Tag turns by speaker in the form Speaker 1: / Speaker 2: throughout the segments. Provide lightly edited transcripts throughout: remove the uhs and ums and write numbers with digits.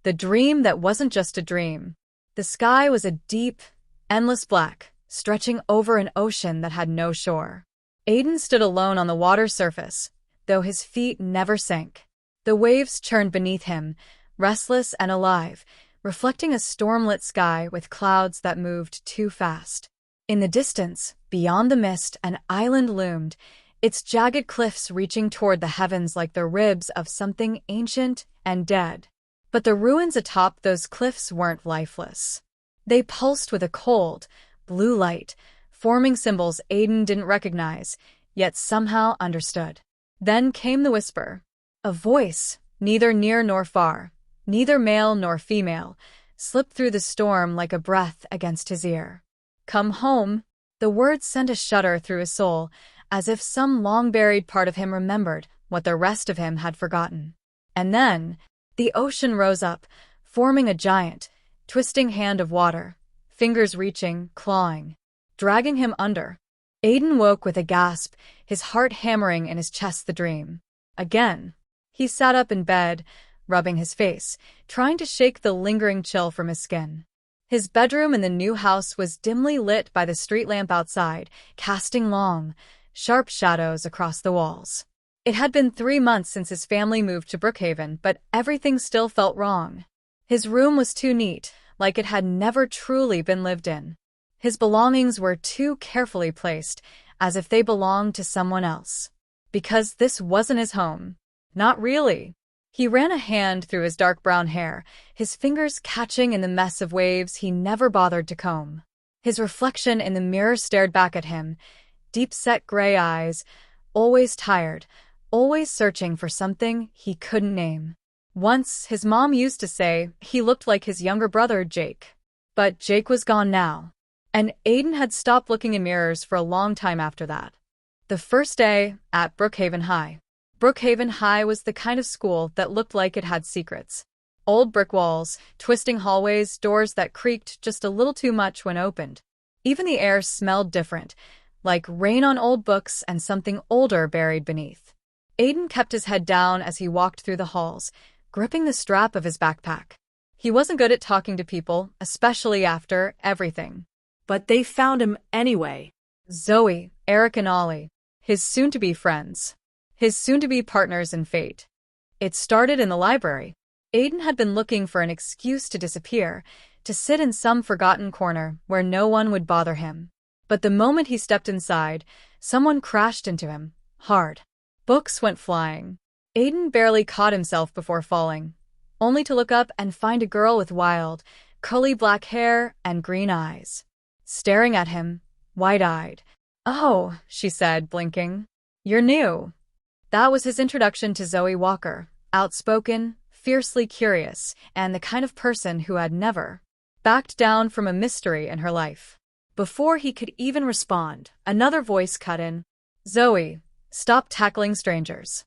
Speaker 1: The dream that wasn't just a dream. The sky was a deep, endless black, stretching over an ocean that had no shore. Aiden stood alone on the water's surface, though his feet never sank. The waves churned beneath him, restless and alive, reflecting a storm-lit sky with clouds that moved too fast. In the distance, beyond the mist, an island loomed, its jagged cliffs reaching toward the heavens like the ribs of something ancient and dead. But the ruins atop those cliffs weren't lifeless. They pulsed with a cold, blue light, forming symbols Aiden didn't recognize, yet somehow understood. Then came the whisper. A voice, neither near nor far, neither male nor female, slipped through the storm like a breath against his ear. Come home. The words sent a shudder through his soul, as if some long-buried part of him remembered what the rest of him had forgotten. And then, the ocean rose up, forming a giant, twisting hand of water, fingers reaching, clawing, dragging him under. Aiden woke with a gasp, his heart hammering in his chest. The dream. Again. He sat up in bed, rubbing his face, trying to shake the lingering chill from his skin. His bedroom in the new house was dimly lit by the street lamp outside, casting long, sharp shadows across the walls. It had been 3 months since his family moved to Brookhaven, but everything still felt wrong. His room was too neat, like it had never truly been lived in. His belongings were too carefully placed, as if they belonged to someone else. Because this wasn't his home. Not really. He ran a hand through his dark brown hair, his fingers catching in the mess of waves he never bothered to comb. His reflection in the mirror stared back at him, deep-set gray eyes, always tired, always searching for something he couldn't name. Once, his mom used to say he looked like his younger brother, Jake. But Jake was gone now. And Aiden had stopped looking in mirrors for a long time after that. The first day at Brookhaven High. Brookhaven High was the kind of school that looked like it had secrets. Old brick walls, twisting hallways, doors that creaked just a little too much when opened. Even the air smelled different, like rain on old books and something older buried beneath. Aiden kept his head down as he walked through the halls, gripping the strap of his backpack. He wasn't good at talking to people, especially after everything. But they found him anyway. Zoe, Eric and Ollie, his soon-to-be friends. His soon-to-be partners in fate. It started in the library. Aiden had been looking for an excuse to disappear, to sit in some forgotten corner where no one would bother him. But the moment he stepped inside, someone crashed into him, hard. Books went flying. Aiden barely caught himself before falling, only to look up and find a girl with wild, curly black hair and green eyes, staring at him, wide-eyed. "Oh," she said, blinking. "You're new." That was his introduction to Zoe Walker, outspoken, fiercely curious, and the kind of person who had never backed down from a mystery in her life. Before he could even respond, another voice cut in. "Zoe, stop tackling strangers."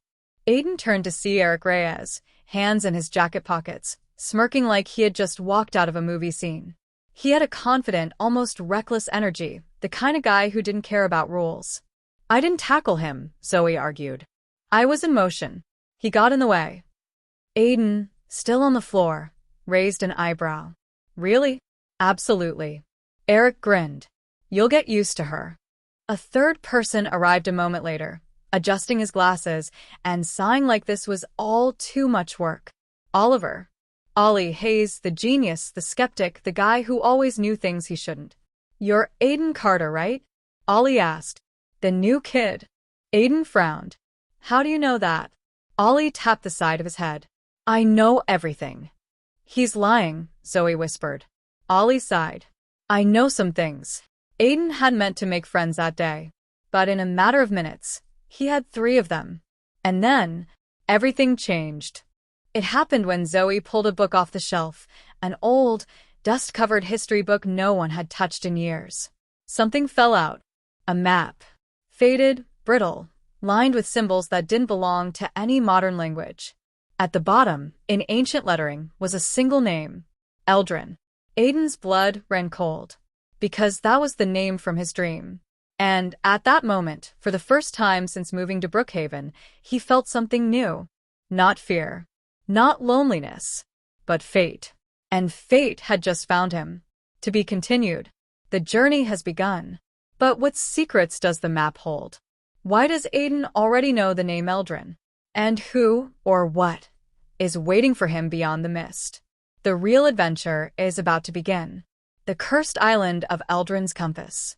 Speaker 1: Aiden turned to see Eric Reyes, hands in his jacket pockets, smirking like he had just walked out of a movie scene. He had a confident, almost reckless energy, the kind of guy who didn't care about rules. "I didn't tackle him," Zoe argued. "I was in motion. He got in the way." Aiden, still on the floor, raised an eyebrow. "Really?" "Absolutely." Eric grinned. "You'll get used to her." A third person arrived a moment later, adjusting his glasses and sighing like this was all too much work. Oliver. Ollie Hayes, the genius, the skeptic, the guy who always knew things he shouldn't. "You're Aiden Carter, right?" Ollie asked. "The new kid." Aiden frowned. "How do you know that?" Ollie tapped the side of his head. "I know everything." "He's lying," Zoe whispered. Ollie sighed. "I know some things." Aiden had meant to make friends that day. But in a matter of minutes, he had 3 of them. And then, everything changed. It happened when Zoe pulled a book off the shelf, an old, dust-covered history book no one had touched in years. Something fell out. A map. Faded, brittle, lined with symbols that didn't belong to any modern language. At the bottom, in ancient lettering, was a single name. Eldrin. Aiden's blood ran cold. Because that was the name from his dream. And, at that moment, for the first time since moving to Brookhaven, he felt something new. Not fear. Not loneliness. but fate. And fate had just found him. To be continued. The journey has begun. But what secrets does the map hold? Why does Aiden already know the name Eldrin? And who, or what, is waiting for him beyond the mist? The real adventure is about to begin. The Cursed Island of Eldrin's Compass.